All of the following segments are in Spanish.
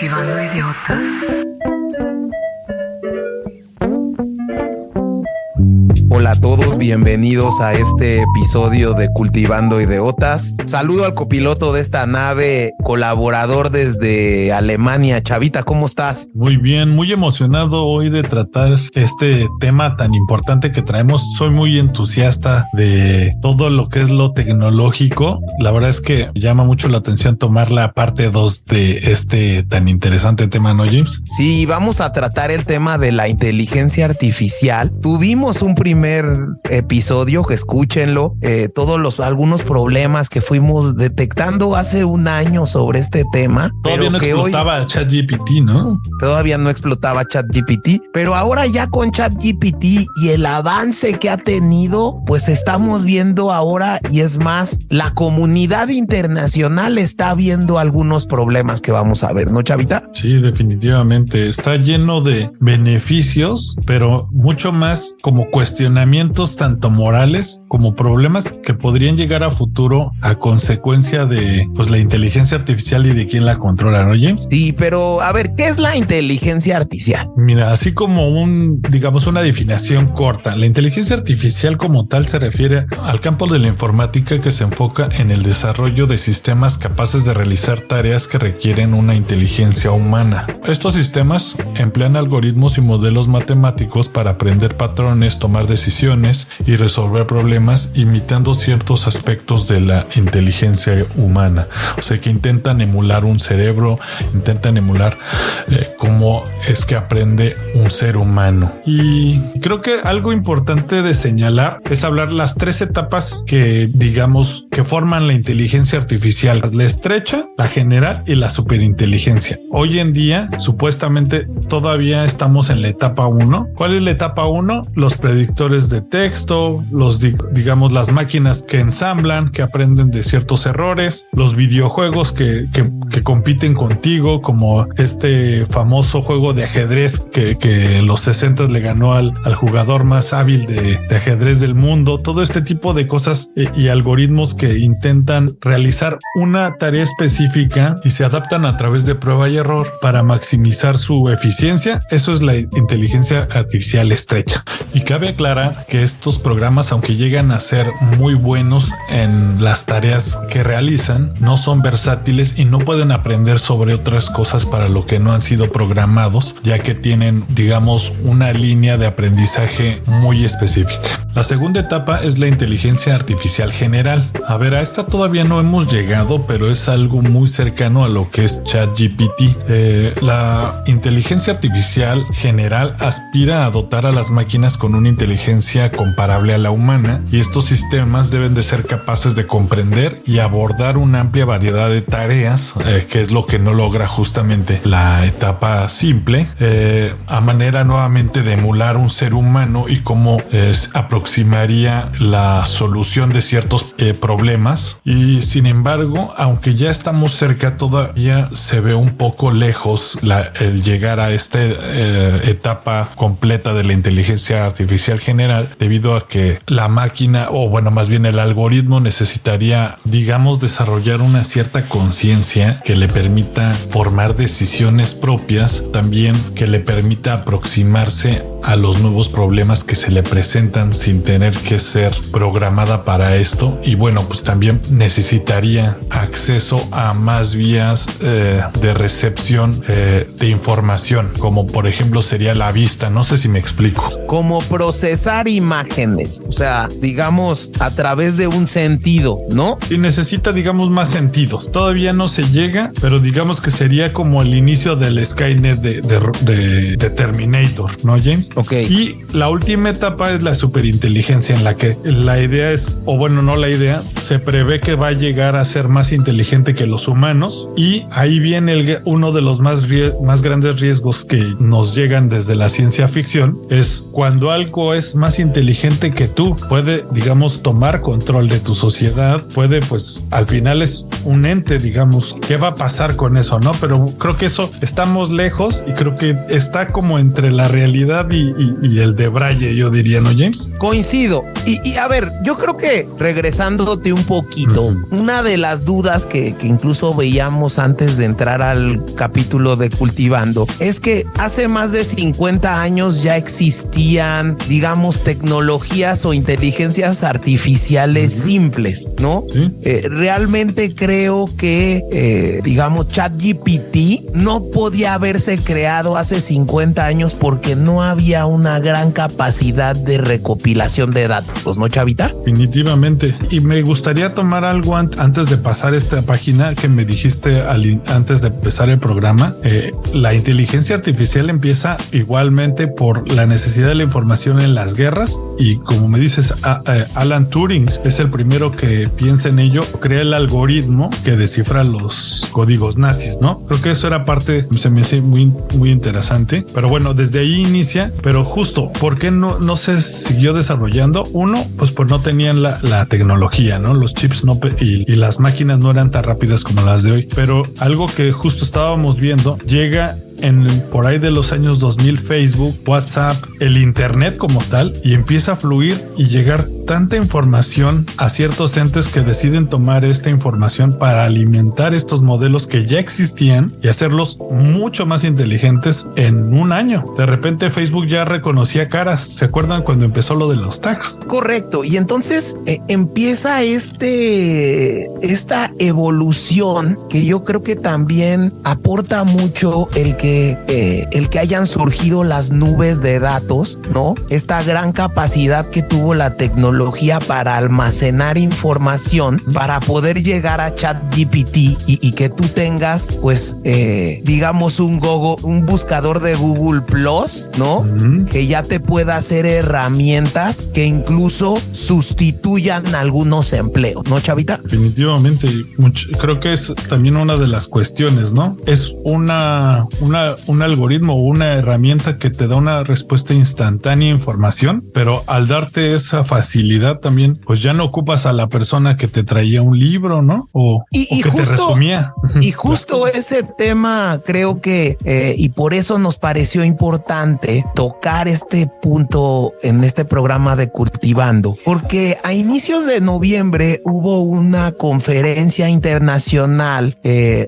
Cultivando idiotas. Hola a todos, bienvenidos a este episodio de Cultivando Idiotas. Saludo al copiloto de esta nave, colaborador desde Alemania. Chavita, ¿cómo estás? Muy bien, muy emocionado hoy de tratar este tema tan importante que traemos. Soy muy entusiasta de todo lo que es lo tecnológico. La verdad es que llama mucho la atención tomar la parte 2 de este tan interesante tema, ¿no, James? Sí, vamos a tratar el tema de la inteligencia artificial. Tuvimos un primer episodio, que escúchenlo, algunos problemas que fuimos detectando hace un año sobre este tema. Todavía no explotaba ChatGPT, ¿no? Todavía no explotaba ChatGPT, pero ahora ya con ChatGPT y el avance que ha tenido, pues estamos viendo ahora, y es más, la comunidad internacional está viendo algunos problemas que vamos a ver, ¿no, Chavita? Sí, definitivamente. Está lleno de beneficios, pero mucho más como cuestionamientos tanto morales como problemas que podrían llegar a futuro a consecuencia de pues la inteligencia artificial y de quién la controla, ¿no, James? Sí, pero a ver, ¿qué es la inteligencia artificial? Mira, así como una definición corta, la inteligencia artificial como tal se refiere al campo de la informática que se enfoca en el desarrollo de sistemas capaces de realizar tareas que requieren una inteligencia humana. Estos sistemas emplean algoritmos y modelos matemáticos para aprender patrones, tomar decisiones y resolver problemas imitando ciertos aspectos de la inteligencia humana. O sea que intentan emular un cerebro, intentan emular cómo es que aprende un ser humano. Y creo que algo importante de señalar es hablar las tres etapas que digamos que forman la inteligencia artificial: la estrecha, la general y la superinteligencia. Hoy en día supuestamente todavía estamos en la etapa 1. ¿Cuál es la etapa 1? Los predictores de texto, las máquinas que ensamblan, que aprenden de ciertos errores, los videojuegos que compiten contigo, como este famoso juego de ajedrez que en los 60 le ganó al jugador más hábil de ajedrez del mundo. Todo este tipo de cosas y algoritmos que intentan realizar una tarea específica y se adaptan a través de prueba y error para maximizar su eficiencia. Eso es la inteligencia artificial estrecha. Y cabe aclarar que estos programas, aunque llegan a ser muy buenos en las tareas que realizan, no son versátiles y no pueden aprender sobre otras cosas para lo que no han sido programados, ya que tienen, digamos, una línea de aprendizaje muy específica. La segunda etapa es la inteligencia artificial general. A ver, a esta todavía no hemos llegado, pero es algo muy cercano a lo que es ChatGPT. La inteligencia artificial general aspira a dotar a las máquinas con una inteligencia comparable a la humana, y estos sistemas deben de ser capaces de comprender y abordar una amplia variedad de tareas, que es lo que no logra justamente la etapa simple, a manera nuevamente de emular un ser humano y cómo aproximaría la solución de ciertos problemas. Y sin embargo, aunque ya estamos cerca, todavía se ve un poco lejos el llegar a esta etapa completa de la inteligencia artificial general, debido a que la máquina, o bueno, más bien el algoritmo, necesitaría, digamos, desarrollar una cierta conciencia que le permita formar decisiones propias, también que le permita aproximarse a los nuevos problemas que se le presentan sin tener que ser programada para esto. Y bueno, pues también necesitaría acceso a más vías de recepción de información, como por ejemplo sería la vista. No sé si me explico. Como procesar imágenes, o sea, digamos, a través de un sentido, ¿no? Y necesita, digamos, más sentidos. Todavía no se llega, pero digamos que sería como el inicio del Skynet de Terminator, ¿no, James? Ok. Y la última etapa es la superinteligencia, en la que la idea es, o bueno, no la idea, se prevé que va a llegar a ser más inteligente que los humanos, y ahí viene uno de los más grandes riesgos que nos llegan desde la ciencia ficción. Es cuando algo es más más inteligente que tú, puede, digamos, tomar control de tu sociedad, puede, pues, al final es un ente, digamos, ¿qué va a pasar con eso, no? Pero creo que eso estamos lejos y creo que está como entre la realidad y el de Braille, yo diría, ¿no, James? Coincido. Y a ver, yo creo que regresándote un poquito, una de las dudas que incluso veíamos antes de entrar al capítulo de Cultivando es que hace más de 50 años ya existían, digamos, tecnologías o inteligencias artificiales simples, ¿no? Sí. Realmente creo que, digamos, ChatGPT no podía haberse creado hace 50 años porque no había una gran capacidad de recopilación de datos, ¿no, Chavita? Definitivamente. Y me gustaría tomar algo antes de pasar esta página que me dijiste antes de empezar el programa. La inteligencia artificial empieza igualmente por la necesidad de la información en las guerras y, como me dices, Alan Turing es el primero que piensa en ello, crea el algoritmo que descifra los códigos nazis, ¿no? Creo que eso era parte, se me hace muy, muy interesante, pero bueno, desde ahí inicia, pero justo, ¿por qué no se siguió desarrollando? Uno, pues no tenían la tecnología, ¿no? Los chips y las máquinas no eran tan rápidas como las de hoy, pero algo que justo estábamos viendo, llega por ahí de los años 2000 Facebook, WhatsApp, el internet como tal, y empieza a fluir y llegar tanta información a ciertos entes que deciden tomar esta información para alimentar estos modelos que ya existían y hacerlos mucho más inteligentes en un año. De repente Facebook ya reconocía caras. ¿Se acuerdan cuando empezó lo de los tags? Correcto. Y entonces empieza esta evolución que yo creo que también aporta mucho el que hayan surgido las nubes de datos, ¿no? Esta gran capacidad que tuvo la tecnología para almacenar información para poder llegar a ChatGPT y que tú tengas, pues, digamos, un buscador de Google Plus, ¿no? Que ya te pueda hacer herramientas que incluso sustituyan algunos empleos, ¿no, Chavita? Definitivamente. Creo que es también una de las cuestiones, ¿no? Es un algoritmo o una herramienta que te da una respuesta instantánea a información, pero al darte esa facilidad también, pues ya no ocupas a la persona que te traía un libro, ¿no? O que te resumía. Y justo ese tema creo que, y por eso nos pareció importante tocar este punto en este programa de Cultivando, porque a inicios de noviembre hubo una conferencia internacional,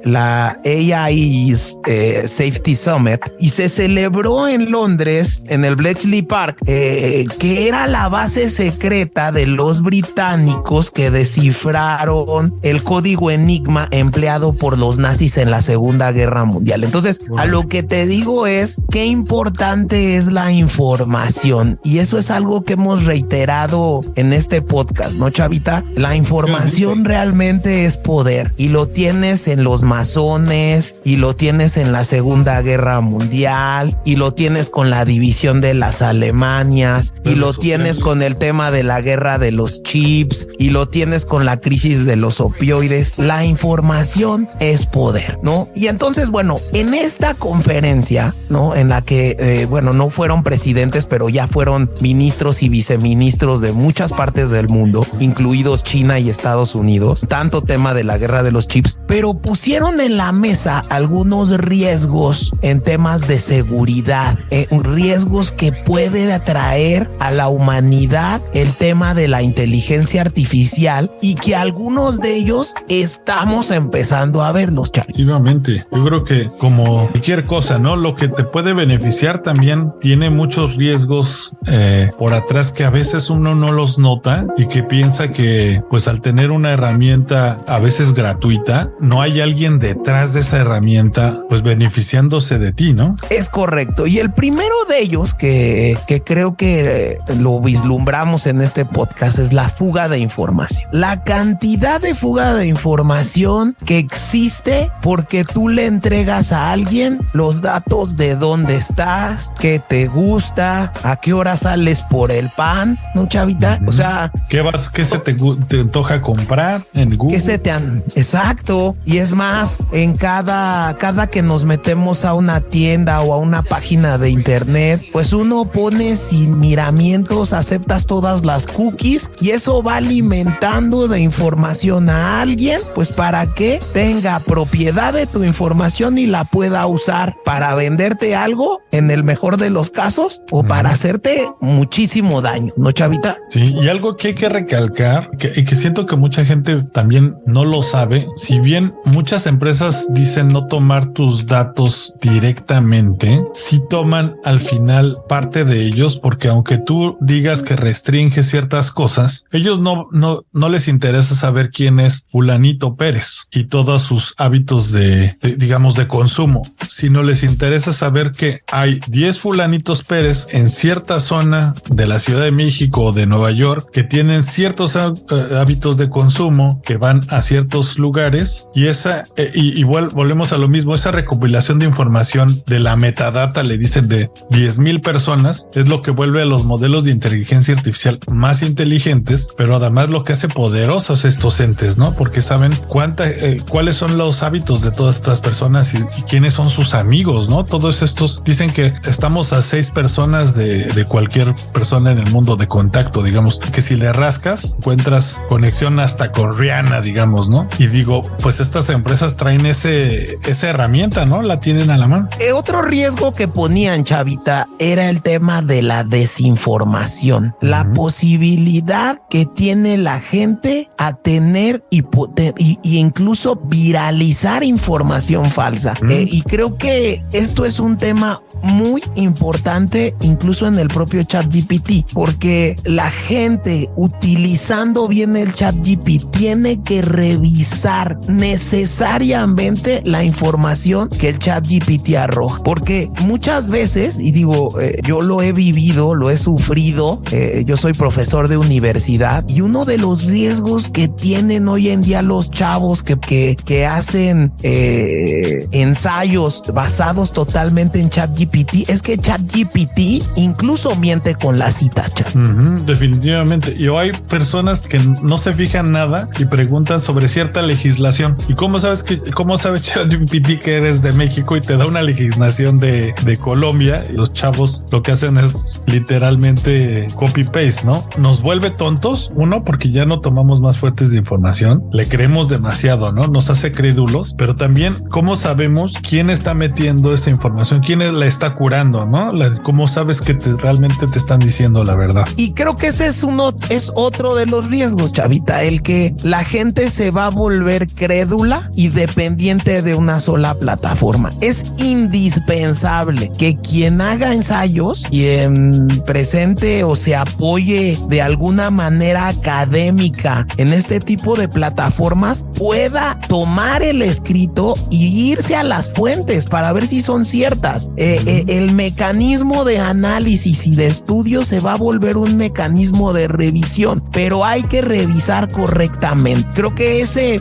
la AI Safety Summit, y se celebró en Londres, en el Bletchley Park, que era la base secreta de los británicos que descifraron el código Enigma empleado por los nazis en la Segunda Guerra Mundial. Entonces, a lo que te digo es qué importante es la información, y eso es algo que hemos reiterado en este podcast, ¿no, Chavita? La información realmente es poder, y lo tienes en los masones, y lo tienes en la Segunda Guerra Mundial, y lo tienes con la división de las Alemanias, y lo tienes con el tema de la guerra de los chips, y lo tienes con la crisis de los opioides. La información es poder, ¿no? Y entonces, bueno, en esta conferencia, ¿no? En la que, no fueron presidentes, pero ya fueron ministros y viceministros de muchas partes del mundo, incluidos China y Estados Unidos, tanto tema de la guerra de los chips, pero pusieron en la mesa algunos riesgos en temas de seguridad, riesgos que puede atraer a la humanidad el tema de la inteligencia artificial, y que algunos de ellos estamos empezando a verlos, Charlie. Efectivamente, yo creo que como cualquier cosa, ¿no? Lo que te puede beneficiar también tiene muchos riesgos por atrás que a veces uno no los nota, y que piensa que, pues, al tener una herramienta a veces gratuita, no hay alguien detrás de esa herramienta, pues, beneficiándose de ti, ¿no? Es correcto. Y el primero de ellos que creo que lo vislumbramos en este podcast es la fuga de información. La cantidad de fuga de información que existe porque tú le entregas a alguien los datos de dónde estás, qué te gusta, a qué hora sales por el pan, ¿no, Chavita? O sea, ¿qué se te antoja comprar en Google? Exacto. Y es más, en cada que nos metemos vamos a una tienda o a una página de internet, pues uno pone sin miramientos, aceptas todas las cookies y eso va alimentando de información a alguien, pues para que tenga propiedad de tu información y la pueda usar para venderte algo en el mejor de los casos o para hacerte muchísimo daño, ¿no, Chavita? Sí, y algo que hay que recalcar y que siento que mucha gente también no lo sabe, si bien muchas empresas dicen no tomar tus datos directamente, sí toman al final parte de ellos, porque aunque tú digas que restringe ciertas cosas, ellos no les interesa saber quién es fulanito Pérez y todos sus hábitos digamos de consumo, sino les interesa saber que hay 10 fulanitos Pérez en cierta zona de la Ciudad de México o de Nueva York que tienen ciertos hábitos de consumo, que van a ciertos lugares, y igual volvemos a lo mismo, esa recopilación de información de la metadata, le dicen, de 10,000 personas, es lo que vuelve a los modelos de inteligencia artificial más inteligentes, pero además lo que hace poderosos estos entes, ¿no? Porque saben cuáles son los hábitos de todas estas personas y quiénes son sus amigos, ¿no? Todos estos dicen que estamos a 6 personas de cualquier persona en el mundo de contacto, digamos, que si le rascas encuentras conexión hasta con Rihanna, digamos, ¿no? Y digo, pues estas empresas traen esa herramienta, ¿no? La tienen a la mano. Otro riesgo que ponían, Chavita, era el tema de la desinformación, la posibilidad que tiene la gente a tener y incluso viralizar información falsa. Y creo que esto es un tema muy importante, incluso en el propio ChatGPT, porque la gente utilizando bien el ChatGPT tiene que revisar necesariamente la información que el ChatGPT arroja, porque muchas veces, y digo, yo lo he vivido, lo he sufrido, yo soy profesor de universidad, y uno de los riesgos que tienen hoy en día los chavos que hacen ensayos basados totalmente en ChatGPT es que ChatGPT incluso miente con las citas, chat. Definitivamente. Y hay personas que no se fijan nada y preguntan sobre cierta legislación. ¿Y cómo sabe ChatGPT que eres de México y te da una legislación de Colombia? Y los chavos lo que hacen es literalmente copy-paste, ¿no? Nos vuelve tontos, uno, porque ya no tomamos más fuentes de información, le creemos demasiado, ¿no? Nos hace crédulos, pero también cómo sabemos quién está metiendo esa información, quién la está curando, ¿no? ¿Cómo sabes que realmente te están diciendo la verdad? Y creo que ese es otro de los riesgos, Chavita, el que la gente se va a volver crédula y dependiente de una sola plataforma. Es indispensable que quien haga ensayos y presente o se apoye de alguna manera académica en este tipo de plataformas pueda tomar el escrito y irse a las fuentes para ver si son ciertas. El mecanismo de análisis y de estudio se va a volver un mecanismo de revisión, pero hay que revisar correctamente. Creo que ese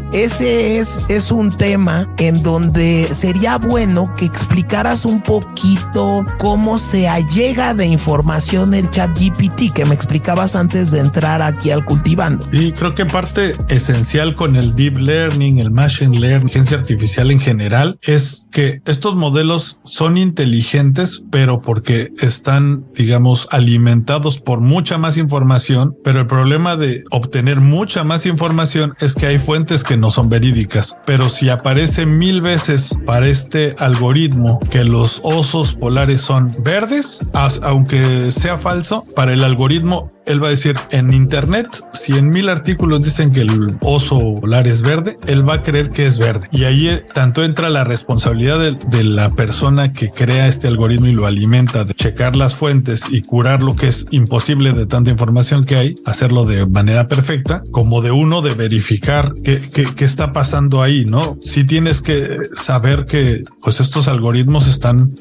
es un tema en donde sería bueno que explicaras un poquito cómo se allega de información el ChatGPT, que me explicabas antes de entrar aquí al Cultivando. Y creo que parte esencial con el deep learning, el machine learning, inteligencia artificial en general, es que estos modelos son inteligentes, pero porque están, digamos, alimentados por mucha más información. Pero el problema de obtener mucha más información es que hay fuentes que no son verídicas. Pero si aparece 1000 veces para este algoritmo que los osos polares son verdes, aunque sea falso, para el algoritmo él va a decir, en internet, si en 1000 artículos dicen que el oso polar es verde, él va a creer que es verde. Y ahí tanto entra la responsabilidad de la persona que crea este algoritmo y lo alimenta, de checar las fuentes y curar lo que es imposible de tanta información que hay, hacerlo de manera perfecta, como de uno de verificar qué está pasando ahí, ¿no? Sí tienes que saber que pues estos algoritmos están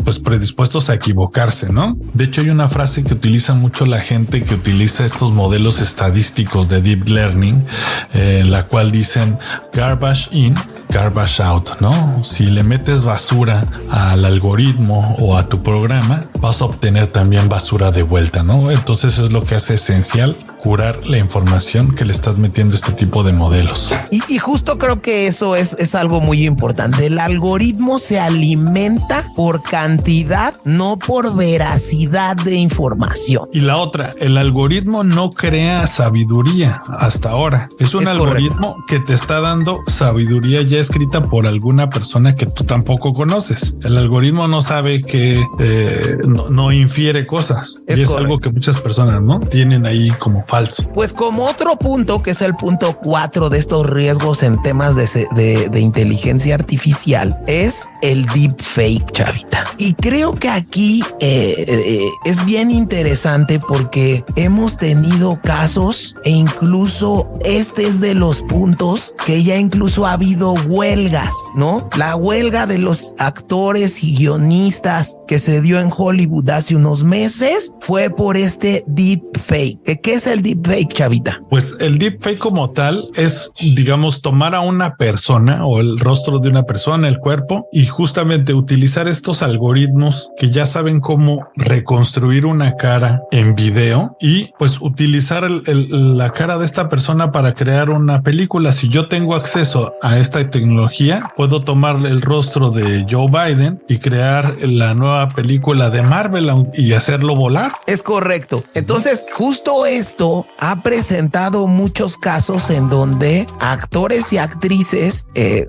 pues predispuestos a equivocarse, ¿no? De hecho, hay una frase que utiliza mucho la gente que utiliza estos modelos estadísticos de deep learning, la cual dicen garbage in, garbage out, ¿no? Si le metes basura al algoritmo o a tu programa, vas a obtener también basura de vuelta, ¿no? Entonces es lo que hace esencial curar la información que le estás metiendo a este tipo de modelos. Y justo creo que eso es algo muy importante. El algoritmo se alimenta por cantidad, no por veracidad de información. Y la otra, el algoritmo no crea sabiduría hasta ahora. Es un algoritmo correcto, que te está dando sabiduría ya escrita por alguna persona que tú tampoco conoces. El algoritmo no sabe que no infiere cosas. Es algo que muchas personas no tienen ahí como falso. Pues como otro punto, que es el punto 4 de estos riesgos en temas de inteligencia artificial, es el deepfake, Chavita. Y creo que aquí es bien interesante porque hemos tenido casos e incluso este es de los puntos que ya incluso ha habido huelgas, ¿no? La huelga de los actores y guionistas que se dio en Hollywood hace unos meses fue por este deepfake. ¿Qué es el deepfake, Chavita? Pues el deepfake como tal es, digamos, tomar a una persona o el rostro de una persona, el cuerpo, y justamente utilizar estos algoritmos que ya saben cómo reconstruir una cara en video y pues utilizar la cara de esta persona para crear una película. Si yo tengo acceso a esta tecnología, puedo tomar el rostro de Joe Biden y crear la nueva película de Marvel y hacerlo volar. Es correcto. Entonces, justo esto ha presentado muchos casos en donde actores y actrices,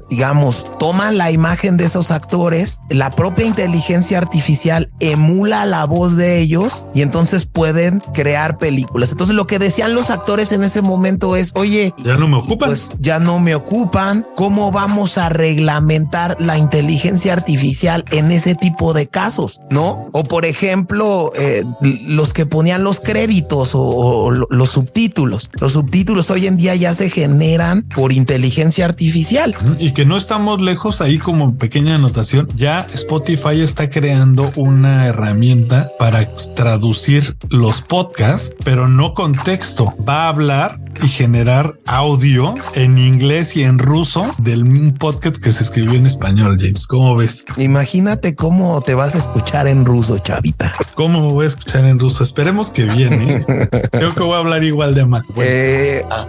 digamos, toman la imagen de esos actores, la propia inteligencia artificial emula la voz de ellos y entonces pueden crear películas. Entonces, lo que decían los actores en ese momento es, oye, ya no me ocupan. Pues ya no me ocupan. ¿Cómo vamos a reglamentar la inteligencia artificial en ese tipo de casos? ¿No? O por ejemplo, los que ponían los créditos o los subtítulos. Los subtítulos hoy en día ya se generan por inteligencia artificial. Y que no estamos lejos ahí, como pequeña anotación. Ya Spotify está creando una herramienta para traducir los podcasts, pero no con texto. Va a hablar y generar audio en inglés y en ruso del podcast que se escribió en español. James, ¿cómo ves? Imagínate cómo te vas a escuchar en ruso, Chavita. ¿Cómo me voy a escuchar en ruso? Esperemos que bien, ¿eh? Creo que voy a hablar igual de mal.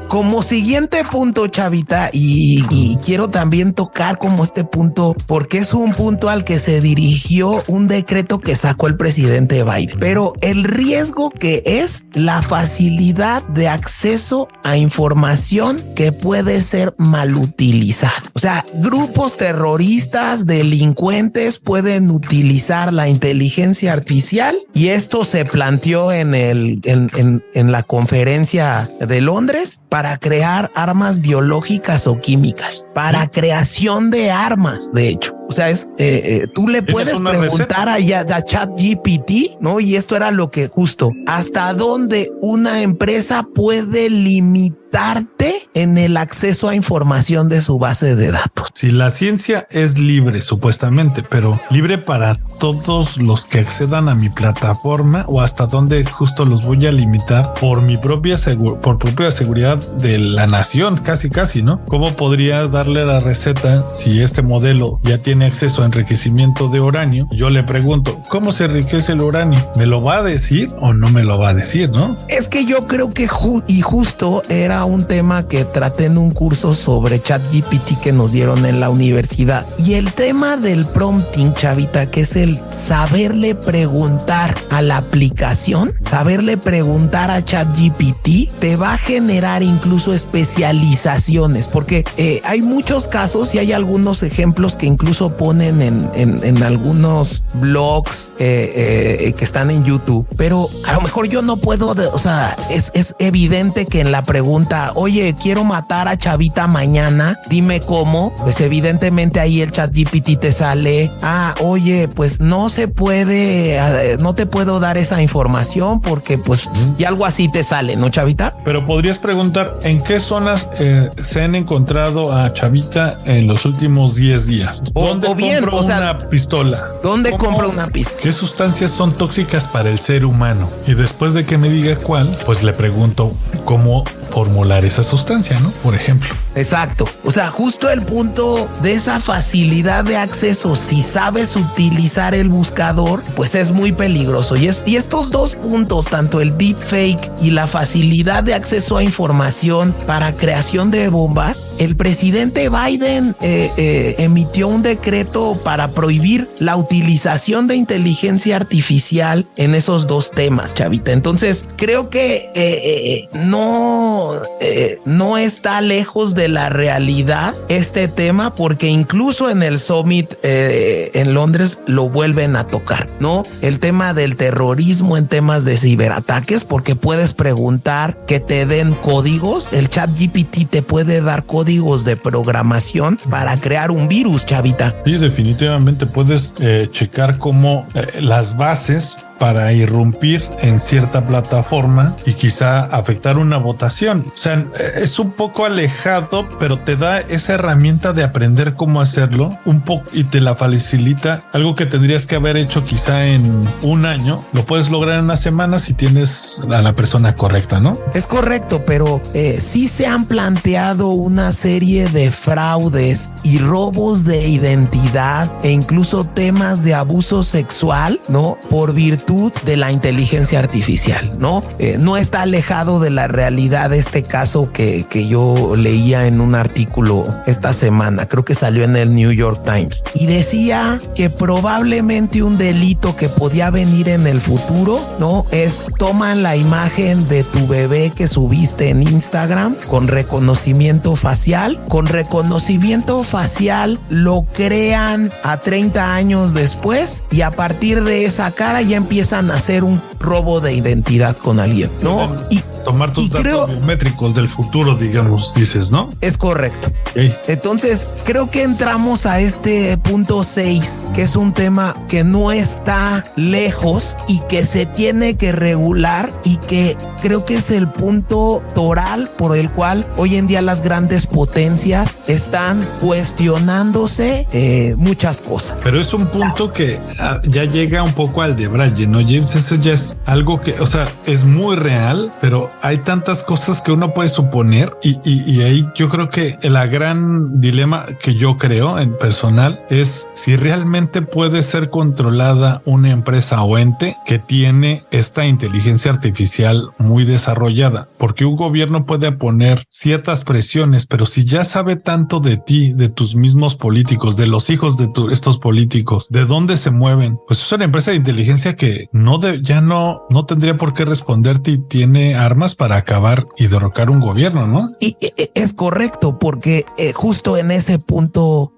Como siguiente punto, Chavita, y quiero también tocar como este punto, porque es un punto al que se dirigió un decreto que sacó el presidente Biden, pero el riesgo que es la facilidad de acceso a información que puede ser mal utilizada. O sea, grupos terroristas, delincuentes pueden utilizar la inteligencia artificial y esto se planteó en la conferencia de Londres para crear armas biológicas o químicas, para creación de armas, de hecho. O sea, tú le puedes preguntar a ChatGPT, ¿no? Y esto era lo que justo, ¿hasta dónde una empresa puede limitarte en el acceso a información de su base de datos? Si la ciencia es libre, supuestamente, pero libre para todos los que accedan a mi plataforma, o hasta dónde justo los voy a limitar por mi propia seguridad de la nación, casi, ¿no? ¿Cómo podría darle la receta si este modelo ya tiene acceso a enriquecimiento de uranio? Yo le pregunto, ¿cómo se enriquece el uranio? ¿Me lo va a decir o no me lo va a decir, no? Es que yo creo que justo era un tema que traté en un curso sobre ChatGPT que nos dieron en la universidad. Y el tema del prompting, Chavita, que es el saberle preguntar a la aplicación, saberle preguntar a ChatGPT, te va a generar incluso especializaciones, porque hay muchos casos y hay algunos ejemplos que incluso ponen en algunos blogs que están en YouTube, pero a lo mejor yo no puedo, o sea, es evidente que en la pregunta, oye, quiero matar a Chavita mañana, dime cómo, pues evidentemente ahí el ChatGPT te sale, oye, pues no se puede, no te puedo dar esa información porque pues, y algo así te sale, ¿no, Chavita? Pero podrías preguntar, ¿en qué zonas se han encontrado a Chavita en los últimos 10 días? ¿Dónde compro una pistola? ¿Dónde compro una pistola? ¿Qué sustancias son tóxicas para el ser humano? Y después de que me diga cuál, pues le pregunto cómo formular esa sustancia, ¿no? Por ejemplo. Exacto. O sea, justo el punto de esa facilidad de acceso, si sabes utilizar el buscador, pues es muy peligroso. Y estos dos puntos, tanto el deepfake y la facilidad de acceso a información para creación de bombas, el presidente Biden emitió un decreto para prohibir la utilización de inteligencia artificial en esos dos temas, Chavita. Entonces, creo que no está lejos de la realidad este tema, porque incluso en el Summit en Londres lo vuelven a tocar, ¿no? El tema del terrorismo en temas de ciberataques, porque puedes preguntar que te den códigos. El ChatGPT te puede dar códigos de programación para crear un virus, Chavita. Sí, definitivamente puedes checar cómo las bases para irrumpir en cierta plataforma y quizá afectar una votación. O sea, es un poco alejado, pero te da esa herramienta de aprender cómo hacerlo un poco y te la facilita. Algo que tendrías que haber hecho quizá en un año, lo puedes lograr en una semana si tienes a la persona correcta, ¿no? Es correcto, pero sí se han planteado una serie de fraudes y robos de identidad e incluso temas de abuso sexual, ¿no? Por virtud de la inteligencia artificial, ¿no? No está alejado de la realidad este caso que yo leía en un artículo esta semana, creo que salió en el New York Times, y decía que probablemente un delito que podía venir en el futuro, ¿no? Es toman la imagen de tu bebé que subiste en Instagram con reconocimiento facial, lo crean a 30 años después y a partir de esa cara ya empiezan a hacer un robo de identidad con alguien, ¿no? Y tomar tus datos biométricos del futuro, digamos, dices, ¿no? Es correcto. Okay. Entonces, creo que entramos a este punto 6, que es un tema que no está lejos y que se tiene que regular y que creo que es el punto toral por el cual hoy en día las grandes potencias están cuestionándose muchas cosas. Pero es un punto que ya llega un poco al de Braille, ¿no, James? Eso ya es algo que, o sea, es muy real, pero hay tantas cosas que uno puede suponer y ahí yo creo que la gran dilema que yo creo en personal es si realmente puede ser controlada una empresa o ente que tiene esta inteligencia artificial muy desarrollada, porque un gobierno puede poner ciertas presiones, pero si ya sabe tanto de ti, de tus mismos políticos, de los hijos de estos políticos, de dónde se mueven, pues es una empresa de inteligencia que ya no tendría por qué responderte y tiene armas para acabar y derrocar un gobierno, ¿no? Y es correcto, porque justo en ese punto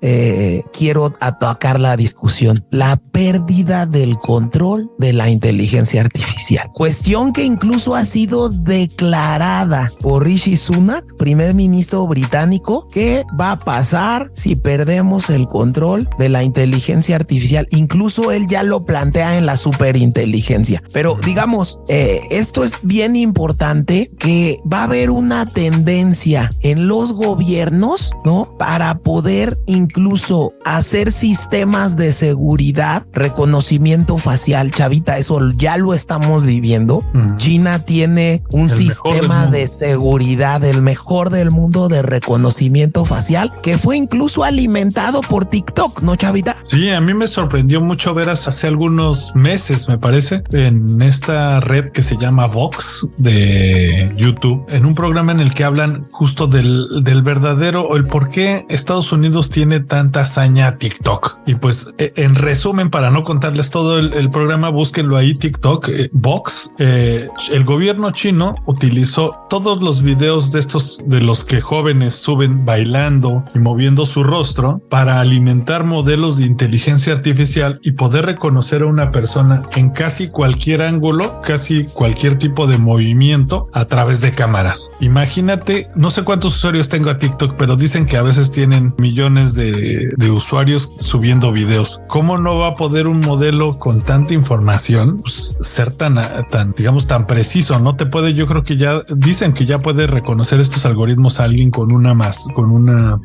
quiero atacar la discusión, la pérdida del control de la inteligencia artificial, cuestión que incluso ha sido declarada por Rishi Sunak, primer ministro británico, que va a pasar si perdemos el control de la inteligencia artificial. Incluso él ya lo plantea en la superinteligencia, pero digamos, esto es bien importante, que va a haber una tendencia en los gobiernos, ¿no? Para poder incluso hacer sistemas de seguridad, reconocimiento facial, Chavita, eso ya lo estamos viviendo. China tiene un sistema de seguridad, el mejor del mundo, de reconocimiento facial, que fue incluso alimentado por TikTok, ¿no, Chavita? Sí, a mí me sorprendió mucho ver hace algunos meses, me parece, en esta red que se llama Vox de YouTube, en un programa en el que hablan justo del verdadero o el por qué Estados Unidos tiene tanta hazaña a TikTok. Y pues en resumen, para no contarles todo el programa, búsquenlo ahí, TikTok, Vox. El gobierno chino utilizó todos los videos de los que jóvenes suben bailando y moviendo su rostro para alimentar modelos de inteligencia artificial y poder reconocer a una persona en casi cualquier ángulo, casi cualquier tipo de movimiento a través de cámaras. Imagínate, no sé cuántos usuarios tengo a TikTok, pero dicen que a veces tienen millones de usuarios subiendo videos. ¿Cómo no va a poder un modelo con tanta información pues, ser tan preciso? No te puede, yo creo que ya dicen que ya puede reconocer estos algoritmos a alguien con una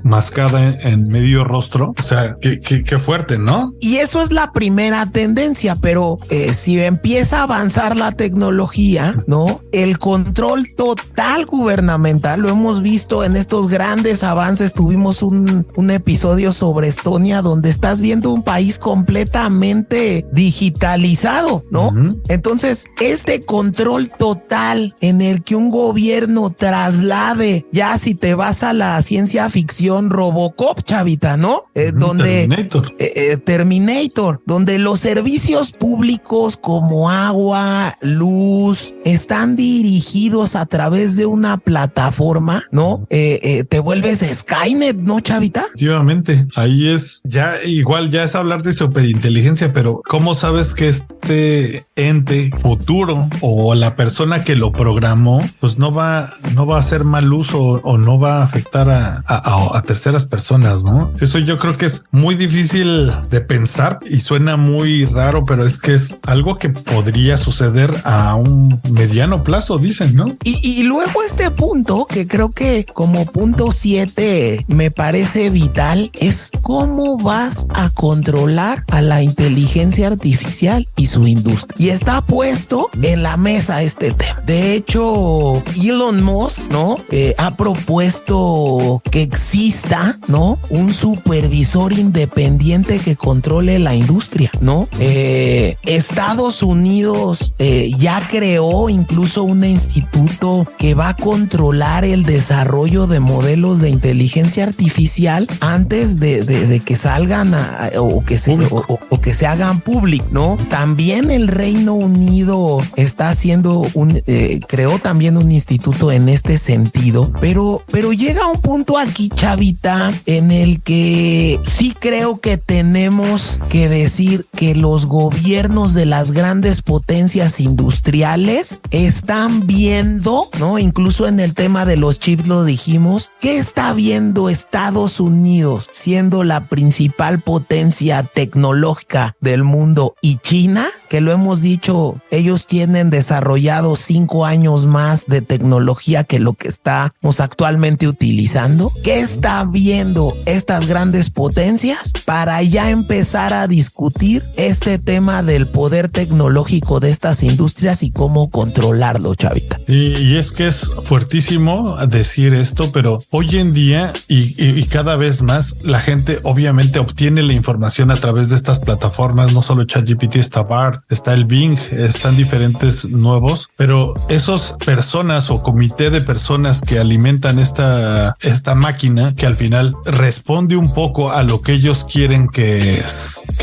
mascada en medio rostro. O sea, qué fuerte, ¿no? Y eso es la primera tendencia, pero si empieza a avanzar la tecnología, ¿no? El control control total gubernamental. Lo hemos visto en estos grandes avances. Tuvimos un episodio sobre Estonia donde estás viendo un país completamente digitalizado, ¿no? Entonces, este control total en el que un gobierno traslade, ya si te vas a la ciencia ficción, Robocop, chavita, ¿no? Donde Terminator, donde los servicios públicos como agua, luz, están dirigidos a través de una plataforma, ¿no? Te vuelves Skynet, ¿no, chavita? Efectivamente, ahí es, ya igual ya es hablar de superinteligencia, pero ¿cómo sabes que este ente futuro o la persona que lo programó, pues no va a hacer mal uso o no va a afectar a terceras personas, ¿no? Eso yo creo que es muy difícil de pensar y suena muy raro, pero es que es algo que podría suceder a un mediano plazo, dicen, ¿no? Y luego este punto, que creo que como punto 7 me parece vital, es cómo vas a controlar a la inteligencia artificial y su industria. Y está puesto en la mesa este tema. De hecho, Elon Musk, ¿no? Ha propuesto que exista, ¿no? Un supervisor independiente que controle la industria, ¿no? Estados Unidos ya creó incluso un instituto que va a controlar el desarrollo de modelos de inteligencia artificial antes de que salgan o que se hagan públicos, ¿no? También el Reino Unido está haciendo creó también un instituto en este sentido, pero llega un punto aquí, chavita, en el que sí creo que tenemos que decir que los gobiernos de las grandes potencias industriales están viendo, ¿no? Incluso en el tema de los chips lo dijimos, ¿qué está viendo Estados Unidos siendo la principal potencia tecnológica del mundo y China? Que lo hemos dicho, ellos tienen desarrollado 5 años más de tecnología que lo que estamos actualmente utilizando. ¿Qué está viendo estas grandes potencias para ya empezar a discutir este tema del poder tecnológico de estas industrias y cómo controlarlo, chavita? Y es que es fuertísimo decir esto, pero hoy en día y cada vez más la gente obviamente obtiene la información a través de estas plataformas. No solo ChatGPT, está BART, está el Bing, están diferentes nuevos, pero esos personas o comité de personas que alimentan esta máquina, que al final responde un poco a lo que ellos quieren que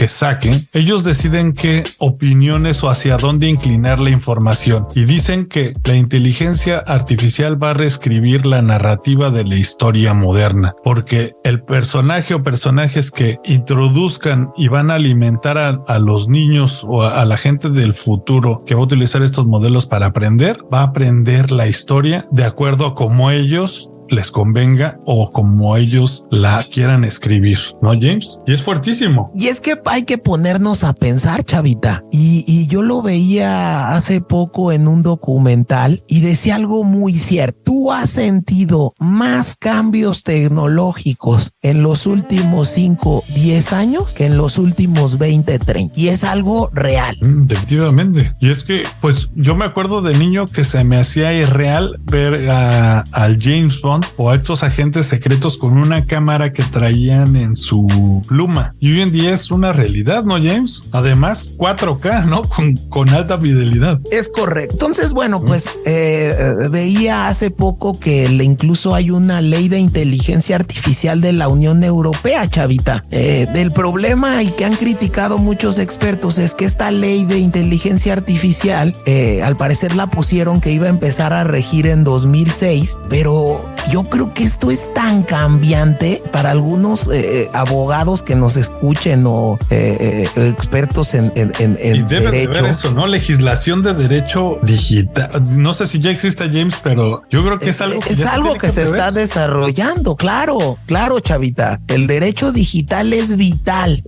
saquen, ellos deciden qué opiniones o hacia dónde inclinar la información, y dicen que la inteligencia artificial va a reescribir la narrativa de la historia moderna, porque el personaje o personajes que introduzcan y van a alimentar a los niños o a la gente del futuro que va a utilizar estos modelos para aprender, va a aprender la historia de acuerdo a cómo ellos les convenga o como ellos la quieran escribir, ¿no, James? Y es fuertísimo. Y es que hay que ponernos a pensar, chavita. Y yo lo veía hace poco en un documental y decía algo muy cierto. Tú has sentido más cambios tecnológicos en los últimos 5, 10 años que en los últimos 20, 30. Y es algo real. Efectivamente. Y es que, pues, yo me acuerdo de niño que se me hacía irreal ver al James Bond o a estos agentes secretos con una cámara que traían en su pluma. Y hoy en día es una realidad, ¿no, James? Además, 4K, ¿no? Con alta fidelidad. Es correcto. Entonces, bueno, pues veía hace poco que incluso hay una ley de inteligencia artificial de la Unión Europea, chavita. Del problema y que han criticado muchos expertos es que esta ley de inteligencia artificial, al parecer la pusieron que iba a empezar a regir en 2006, pero yo creo que esto es tan cambiante para algunos abogados que nos escuchen o expertos en y debe derecho. De ver eso, ¿no? Legislación de derecho digital. No sé si ya existe, James, pero yo creo que es algo que se está desarrollando. Claro, chavita. El derecho digital es vital.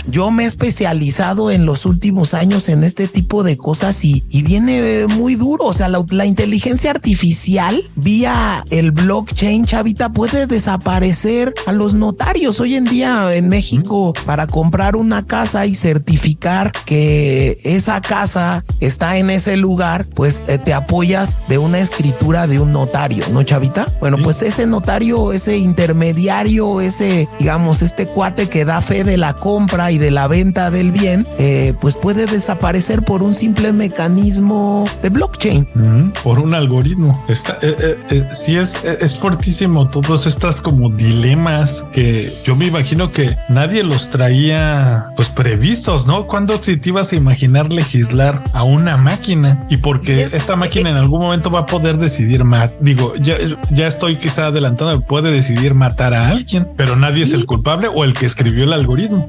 Yo me he especializado en los últimos años en este tipo de cosas y viene muy duro. O sea, la inteligencia artificial vía el blog blockchain, Chavita, puede desaparecer a los notarios. Hoy en día en México, para comprar una casa y certificar que esa casa está en ese lugar, pues te apoyas de una escritura de un notario, ¿no, Chavita? Bueno, pues ese notario, ese intermediario, ese, digamos, este cuate que da fe de la compra y de la venta del bien, pues puede desaparecer por un simple mecanismo de blockchain. Por un algoritmo. Sí es fuertísimo todos estas como dilemas que yo me imagino que nadie los traía pues previstos, ¿no? ¿Cuándo te ibas a imaginar legislar a una máquina? Y porque esta máquina en algún momento va a poder decidir ya estoy quizá adelantando, puede decidir matar a alguien, pero nadie es el culpable o el que escribió el algoritmo.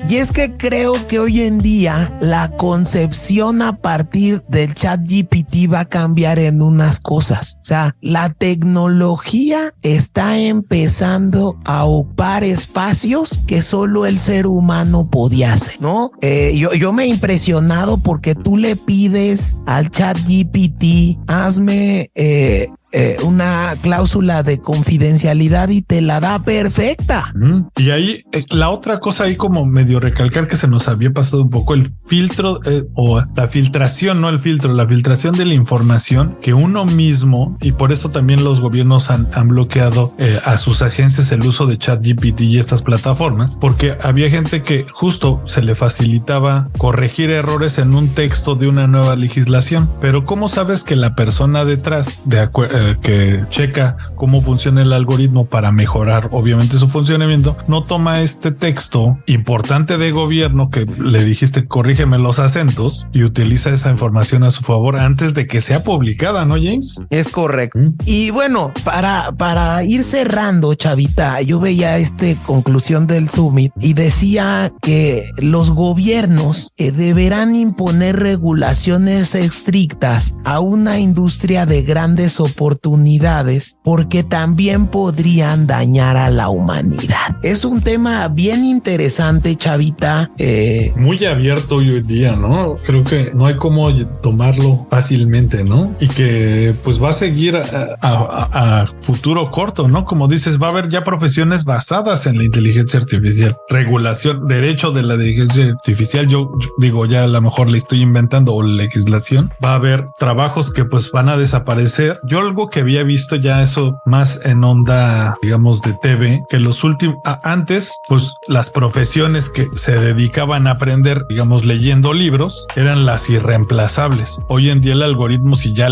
Y es que creo que hoy en día la concepción a partir del ChatGPT va a cambiar en unas cosas. O sea, la tecnología está empezando a ocupar espacios que solo el ser humano podía hacer, ¿no? Yo me he impresionado porque tú le pides al ChatGPT, hazme una cláusula de confidencialidad y te la da perfecta. Y ahí la otra cosa ahí como medio recalcar que se nos había pasado un poco el filtro o la filtración, no el filtro, la filtración de la información que uno mismo, y por eso también los gobiernos han bloqueado a sus agencias el uso de ChatGPT y estas plataformas, porque había gente que justo se le facilitaba corregir errores en un texto de una nueva legislación, pero ¿cómo sabes que la persona detrás que checa cómo funciona el algoritmo para mejorar obviamente su funcionamiento, no toma este texto importante de gobierno que le dijiste corrígeme los acentos y utiliza esa información a su favor antes de que sea publicada, ¿no, James? Es correcto. Y bueno, para ir cerrando, Chavita, yo veía conclusión del Summit y decía que los gobiernos deberán imponer regulaciones estrictas a una industria de grandes oportunidades porque también podrían dañar a la humanidad. Es un tema bien interesante, Chavita. Muy abierto hoy en día, ¿no? Creo que no hay cómo tomarlo fácilmente, ¿no? Y que pues va a seguir a futuro corto, ¿no? Como dices, va a haber ya profesiones basadas en la inteligencia artificial, regulación, derecho de la inteligencia artificial. Yo digo, ya a lo mejor le estoy inventando o legislación. Va a haber trabajos que pues van a desaparecer. Yo algo que había visto ya eso más en onda, digamos, de TV, que los últimos, antes, pues las profesiones que se dedicaban a aprender, digamos, leyendo libros, eran las irreemplazables. Hoy en día el algoritmo, si ya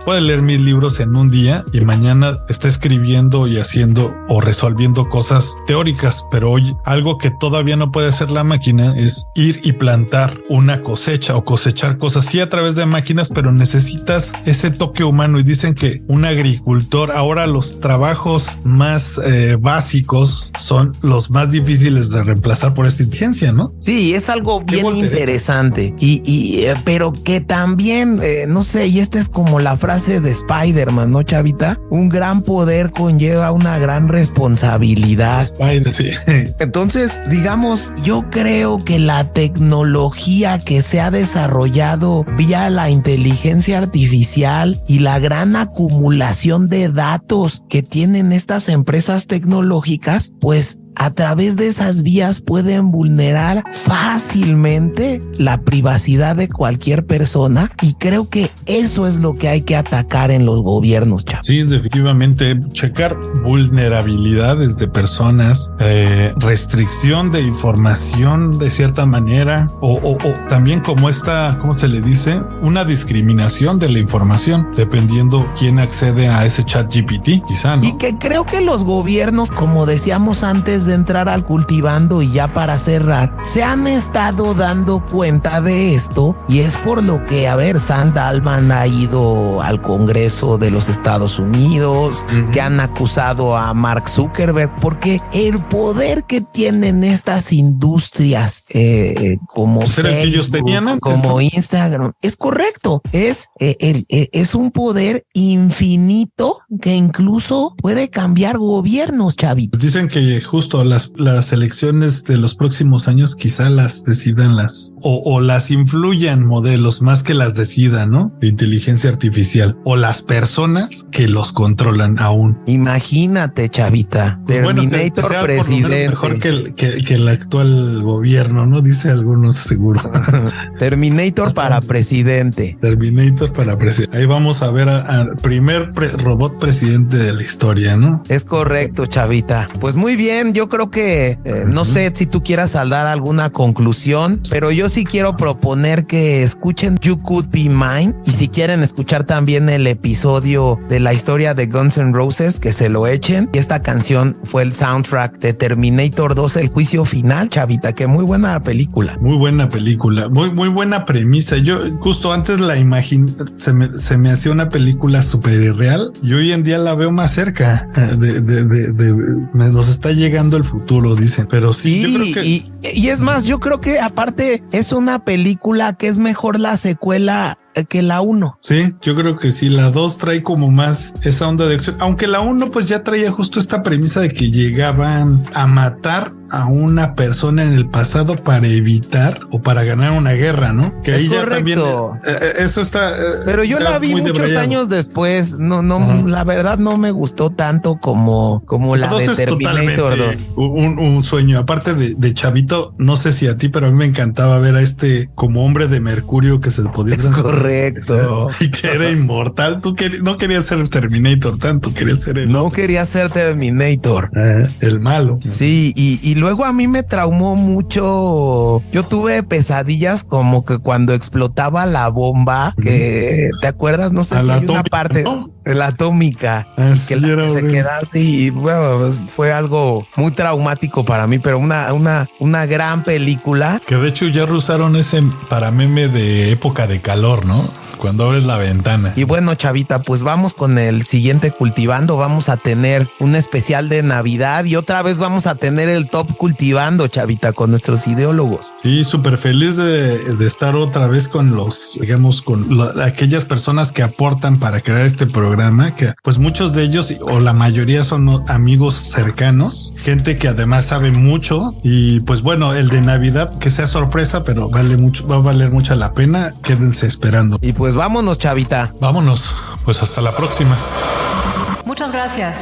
puede leer 1000 libros en un día y mañana está escribiendo y haciendo o resolviendo cosas teóricas, pero hoy algo que todavía no puede hacer la máquina es ir y plantar una cosecha o cosechar cosas, sí a través de máquinas, pero necesitas ese toque humano y dicen que un agricultor, ahora los trabajos más básicos son los más difíciles de reemplazar por esta inteligencia, ¿no? Sí, es algo bien interesante pero que también, no sé, y esta es como la frase de Spider-Man, ¿no, Chavita? Un gran poder conlleva una gran responsabilidad. Sí. Entonces, digamos, yo creo que la tecnología que se ha desarrollado vía la inteligencia artificial y la gran acumulación de datos que tienen estas empresas tecnológicas, pues a través de esas vías pueden vulnerar fácilmente la privacidad de cualquier persona y creo que eso es lo que hay que atacar en los gobiernos, Chavo. Sí, definitivamente checar vulnerabilidades de personas, restricción de información de cierta manera o también como ¿cómo se le dice? Una discriminación de la información dependiendo quién accede a ese ChatGPT, quizá, ¿no? Y que creo que los gobiernos, como decíamos antes de entrar al cultivando y ya para cerrar, se han estado dando cuenta de esto y es por lo que, Sam Altman ha ido al Congreso de los Estados Unidos, que han acusado a Mark Zuckerberg, porque el poder que tienen estas industrias como Facebook, que ellos tenían antes, como Instagram, es correcto, es un poder infinito que incluso puede cambiar gobiernos, Chavito. Dicen que justo eso, las elecciones de los próximos años quizá las decidan o las influyan modelos más que las decidan, ¿no? De inteligencia artificial o las personas que los controlan aún. Imagínate, chavita, Terminator sea presidente. Mejor que el actual gobierno, ¿no? Dice algunos seguro. Terminator para presidente. Terminator para presidente. Ahí vamos a ver al primer robot presidente de la historia, ¿no? Es correcto, chavita. Pues muy bien, yo creo que no sé si tú quieras dar alguna conclusión, pero yo sí quiero proponer que escuchen You Could Be Mine, y si quieren escuchar también el episodio de la historia de Guns N' Roses, que se lo echen. Y esta canción fue el soundtrack de Terminator 2, El Juicio Final, chavita, que muy buena película. Muy buena película, muy buena premisa. Yo justo antes la imaginé, se me hacía una película súper irreal, y hoy en día la veo más cerca nos está llegando el futuro, dicen. Pero sí, yo creo que... y es más, yo creo que aparte es una película que es mejor la secuela que la 1. Sí, yo creo que sí, la 2 trae como más esa onda de acción, aunque la 1 pues ya traía justo esta premisa de que llegaban a matar a una persona en el pasado para evitar o para ganar una guerra, ¿no? Que ahí ya también eso está. Pero yo la vi muchos años después. No, la verdad no me gustó tanto como la de Terminator 2. Un sueño. Aparte de chavito, no sé si a ti, pero a mí me encantaba ver a como hombre de mercurio que se podía transformar. Correcto. Y que era inmortal. Tú no querías ser Terminator tanto, querías ser el No otro. quería ser Terminator. El malo. Sí, y luego a mí me traumó mucho. Yo tuve pesadillas como que cuando explotaba la bomba, que ¿te acuerdas? No sé si hay una parte, ¿no? La atómica, que se queda así. Bueno, pues fue algo muy traumático para mí, pero una gran película. Que de hecho ya usaron ese para meme de época de calor, ¿no? Cuando abres la ventana. Y bueno, chavita, pues vamos con el siguiente Cultivando. Vamos a tener un especial de Navidad y otra vez vamos a tener el top Cultivando, chavita, con nuestros ideólogos. Sí, súper feliz de estar otra vez con aquellas personas que aportan para crear este programa, que pues muchos de ellos o la mayoría son amigos cercanos, gente que además sabe mucho, y pues bueno, el de Navidad que sea sorpresa, pero va a valer mucho la pena. Quédense esperando. Y pues vámonos, chavita. Vámonos, pues hasta la próxima. Muchas gracias.